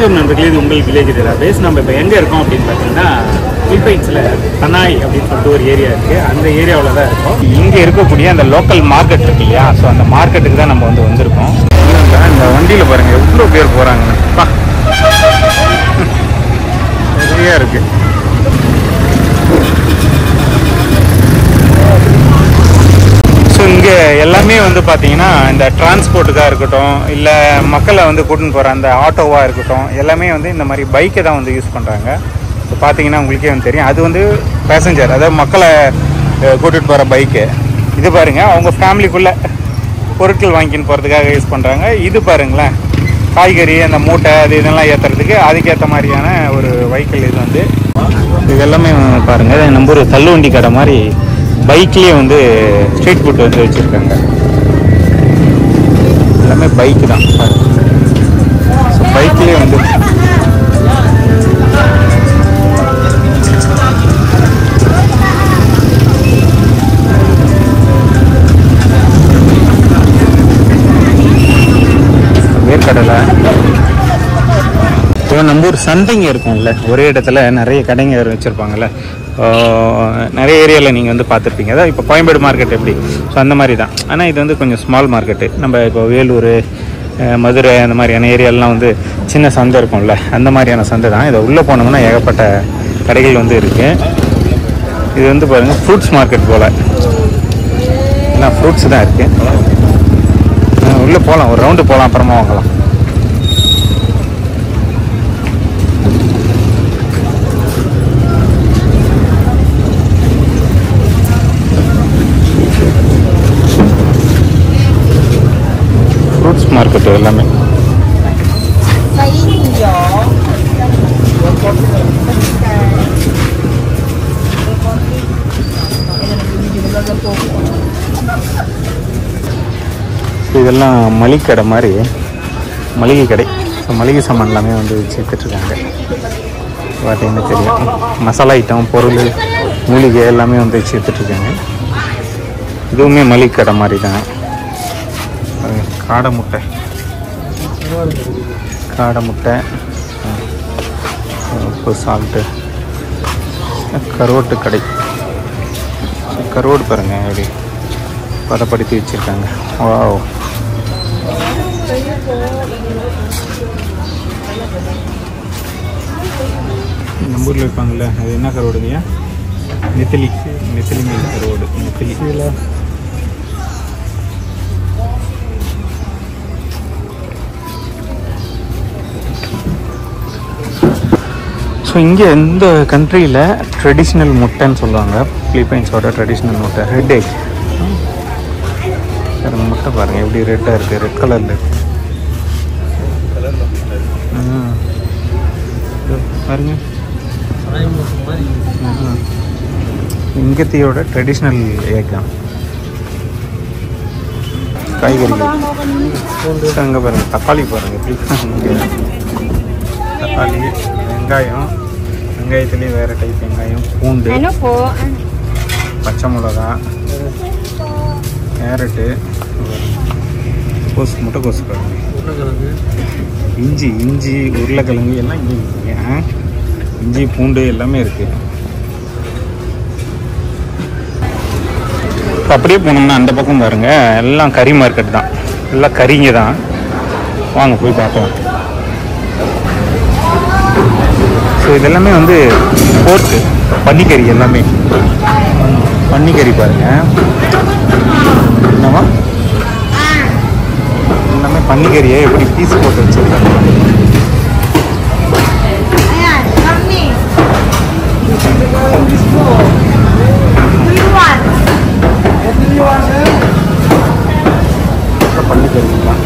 வணக்கம் நண்பர்களே, இது உங்கள் வில்லேஜ் டேட்டாபேஸ். நம்ம இப்போ எங்கே இருக்கோம் அப்படின்னு பார்த்தீங்கன்னா பிலிப்பைன்ஸில் தனாய் அப்படின்னு சொல்லிட்டு ஒரு ஏரியா இருக்குது. அந்த ஏரியாவில் தான் இருக்கோம். இங்கே இருக்கக்கூடிய அந்த லோக்கல் மார்க்கெட் இருக்கு இல்லையா, ஸோ அந்த மார்க்கெட்டுக்கு தான் நம்ம வந்திருக்கோம். இந்த வண்டியில் பாருங்கள் எவ்வளோ பேர் போகிறாங்கன்னு. நிறையா இருக்குது. ஸோ இங்கே எல்லாமே வந்து பார்த்தீங்கன்னா இந்த டிரான்ஸ்போர்ட்டுக்காக இருக்கட்டும், இல்லை மக்களை வந்து கூட்டின்னு போகிற அந்த ஆட்டோவாக இருக்கட்டும், எல்லாமே வந்து இந்த மாதிரி பைக்கை தான் வந்து யூஸ் பண்ணுறாங்க. இப்போ பார்த்தீங்கன்னா உங்களுக்கே வந்து தெரியும், அது வந்து பேசஞ்சர், அதாவது மக்களை கூட்டிகிட்டு போகிற பைக்கு. இது பாருங்கள், அவங்க ஃபேமிலிக்குள்ளே பொருட்கள் வாங்கின்னு போகிறதுக்காக யூஸ் பண்ணுறாங்க. இது பாருங்களேன், காய்கறி அந்த மூட்டை அது இதெல்லாம் ஏற்றுறதுக்கு அதுக்கேற்ற மாதிரியான ஒரு வெஹிக்கிள். இது வந்து இது எல்லாமே பாருங்கள், நம்ம ஒரு தள்ளுவண்டி கடை மாதிரி பைக்லேயே வந்து ஸ்ட்ரீட் ஃபுட் வந்து வச்சுருக்காங்க. எல்லாமே பைக்கு தான். ஸோ பைக்லேயே வந்து வேர்க்கடலை. இப்போ நம்ம ஊர் சந்தைங்க இருக்கும்ல, ஒரே இடத்துல நிறைய கடைங்க வச்சுருப்பாங்கள்ல, நிறைய ஏரியாவில் நீங்கள் வந்து பார்த்துருப்பீங்க. அதான் இப்போ கோயம்பேடு மார்க்கெட் எப்படி, ஸோ அந்த மாதிரி தான். ஆனால் இது வந்து கொஞ்சம் ஸ்மால் மார்க்கெட்டு. நம்ம இப்போ வேலூர், மதுரை அந்த மாதிரியான ஏரியாலெலாம் வந்து சின்ன சந்தை இருக்கும்ல, அந்த மாதிரியான சந்தை தான். இதை உள்ளே போனோம்னா ஏகப்பட்ட கடைகள் வந்து இருக்குது. இது வந்து பாருங்கள் ஃப்ரூட்ஸ் மார்க்கெட் போல், எல்லாம் ஃப்ரூட்ஸ் தான் இருக்குது. உள்ளே போகலாம், ஒரு ரவுண்டு போகலாம், அப்புறமா வாங்கலாம். ஃப்ரூட்ஸ் மார்க்கெட்டு எல்லாமே. இதெல்லாம் மளிகை கடை மாதிரி, மளிகை கடை. ஸோ மளிகை சாமான் எல்லாமே வந்து சேர்த்துட்ருக்காங்க. பார்த்தீங்கன்னா தெரியும், மசாலா ஐட்டம், பொருள், மூலிகை எல்லாமே வந்து சேர்த்துட்ருக்காங்க. இதுவுமே மளிகை கடை மாதிரி தான். காடை முட்டை, உப்பு, சால்ட்டு, கருவாட்டு கடை. கருவாடு பாருங்கள் எப்படி பதப்படுத்தி வச்சுருக்காங்க. வாவ். நம்ம ஊரில் இருப்பாங்கள்ல, அது என்ன கருவாடுங்கய்யா? நெத்திலி மீன் கருவாடு. நெத்திலியில் ஸோ இங்கே இந்த கண்ட்ரியில் ட்ரெடிஷ்னல் முட்டைன்னு சொல்லுவாங்க. பிலிப்பைன்ஸோட ட்ரெடிஷ்னல் முட்டை, ரெட் எக். முட்டை பாருங்கள் எப்படி ரெட்டாக இருக்குது, ரெட் கலரில் இருக்குது பாருங்க. இங்கத்தியோட ட்ரெடிஷ்னல் எக் தான். காய்கறிகள் அங்கே பாருங்கள், தக்காளி பாருங்கள் எப்படி, தக்காளி, வெங்காயம், வெங்காயத்துலேயே வேறு டைப் வெங்காயம், பூண்டு, பச்சை மிளகா, கேரட்டு, முட்டைக்கோசு பாருங்க, இஞ்சி, உருளைக்கிழங்கு எல்லாம் இங்கே இருக்குங்க. இஞ்சி, பூண்டு எல்லாமே இருக்குது. அப்படியே போனோம்னா அந்த பக்கம் பாருங்க, எல்லாம் கறி மார்க்கெட் தான், எல்லாம் கறிங்க தான். வாங்க போய் பார்க்கலாம். ஸோ இதெல்லாமே வந்து போர்க்கு பன்னிக்கறி, எல்லாமே பன்னிக்கறி பாருங்கள். என்னவா எல்லாமே பன்னிக்கறியை எப்படி பீஸ் போட்டு வச்சுருக்காங்க. பன்னிக்கறி தான்.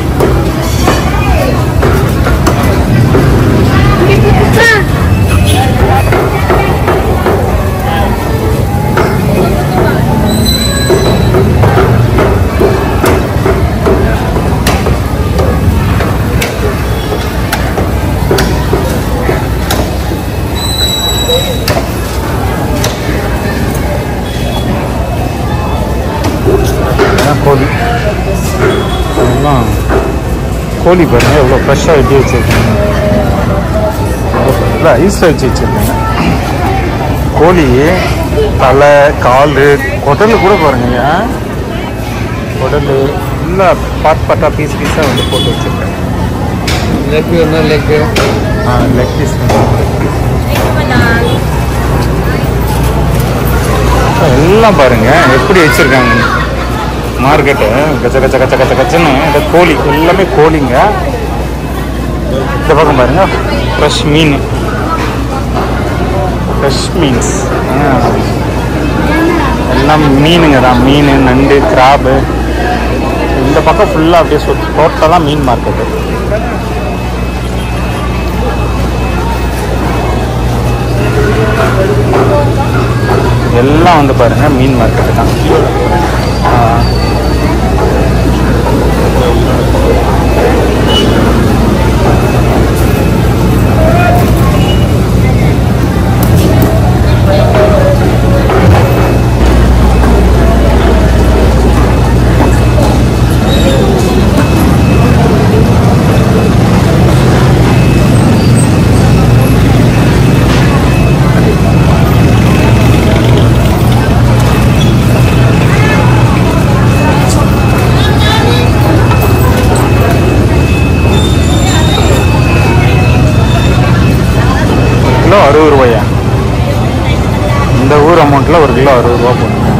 கோழி அதெல்லாம், கோழி பாருங்கள் எவ்வளோ ஃப்ரெஷ்ஷாக வெட்டி வச்சுருக்காங்க. பாக்கெட்டில் ஐஸில் வச்சுருக்காங்க. கோழி தலை கால் குடல் கூட பாருங்க. குடல் ஃபுல்லாக பார்ட் பீஸ் பீஸாக வந்து போட்டு வச்சுருக்காங்க. லெக் பீஸ் எல்லாம் பாருங்க எப்படி வச்சுருக்காங்க. மார்க்கெட்டு கச்ச கச்ச கச்ச கச்ச கச்சன்னு இந்த கோழி எல்லாமே கோழிங்க. இந்த பக்கம் பாருங்க ஃப்ரெஷ் மீன்ஸ் எல்லாம் மீனுங்க தான். மீன் நண்டு கிராபு. இந்த பக்கம் ஃபுல்லாக அப்படியே டோட்டலாக மீன் மார்க்கெட்டு. எல்லாம் வந்து பாருங்க மீன் மார்க்கெட்டு தான். கிலோ 60 ரூபாயா? இந்த ஊர் அமௌண்ட்டில் 1 கிலோ 60 ரூபா போட்டுருக்காங்க.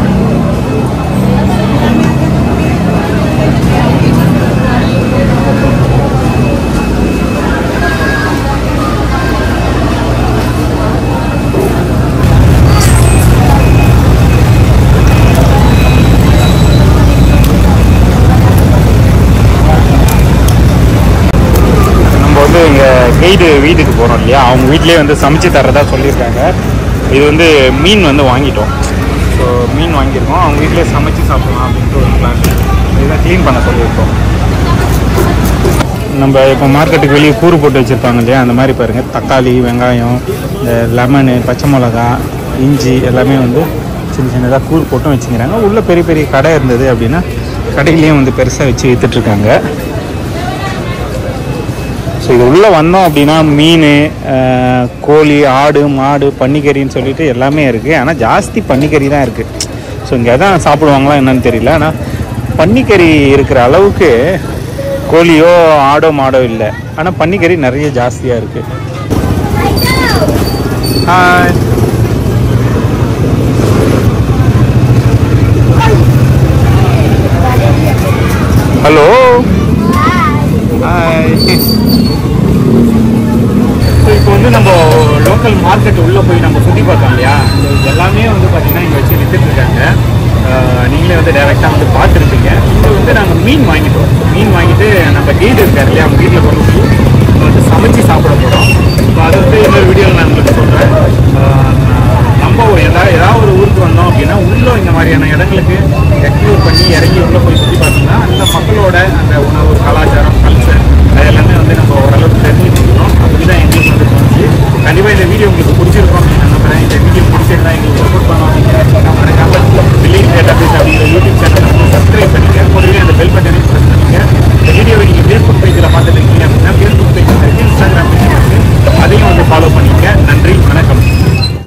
கைடு வீட்டுக்கு போகிறோம் இல்லையா, அவங்க வீட்லேயே வந்து சமைச்சு தரதா சொல்லியிருக்காங்க. இது வந்து மீன் வந்து வாங்கிட்டோம். ஸோ மீன் வாங்கியிருக்கோம். அவங்க வீட்டிலே சமைச்சு சாப்பிடலாம் அப்படின்ட்டு ஒரு பிளான். இதுதான் க்ளீன் பண்ண சொல்லியிருக்கோம். நம்ம இப்போ மார்க்கெட்டுக்கு வெளியே கூறு போட்டு வச்சுருப்பாங்க இல்லையா, அந்த மாதிரி பாருங்கள் தக்காளி, வெங்காயம், இந்த லெமனு, பச்சை மிளகா, இஞ்சி எல்லாமே வந்து சின்ன சின்னதாக கூறு போட்டும் வச்சுக்கிறாங்க. உள்ளே பெரிய பெரிய கடை இருந்தது அப்படின்னா கடையிலையும் வந்து பெருசாக வச்சு விற்றுட்ருக்காங்க. ஸோ இது உள்ளே வந்தோம் அப்படின்னா மீன், கோழி, ஆடு, மாடு, பன்னிக்கறின்னு சொல்லிட்டு எல்லாமே இருக்குது. ஆனால் ஜாஸ்தி பன்னிக்கறி தான் இருக்குது. ஸோ இங்கே தான் சாப்பிடுவாங்களா என்னன்னு தெரியல. ஆனால் பன்னிக்கறி இருக்கிற அளவுக்கு கோழியோ ஆடோ மாடோ இல்லை. ஆனால் பன்னிக்கறி நிறைய ஜாஸ்தியாக இருக்குது. ஹலோ, இப்போ வந்து நம்ம லோக்கல் மார்க்கெட் உள்ளே போய் நம்ம சுற்றி பார்த்தோம் இல்லையா, எல்லாமே வந்து பார்த்திங்கன்னா இங்கே வச்சு விற்றுட்ருக்காங்க. நீங்களே வந்து டைரெக்டாக வந்து பார்த்துருப்பீங்க. இங்கே வந்து நாங்கள் மீன் வாங்கிட்டோம். மீன் வாங்கிட்டு நம்ம கைடு இருக்கார் இல்லையா, அவங்க வீட்டில் கொண்டு போய் வந்து சமைச்சு சாப்பிட போகிறோம். ஸோ அதை வந்து இன்னொரு வீடியோவில் நான் உங்களுக்கு சொல்கிறேன். நம்ம ஏதாவது ஒரு ஊருக்கு வந்தோம் அப்படின்னா உள்ளே இந்த மாதிரியான இடங்களுக்கு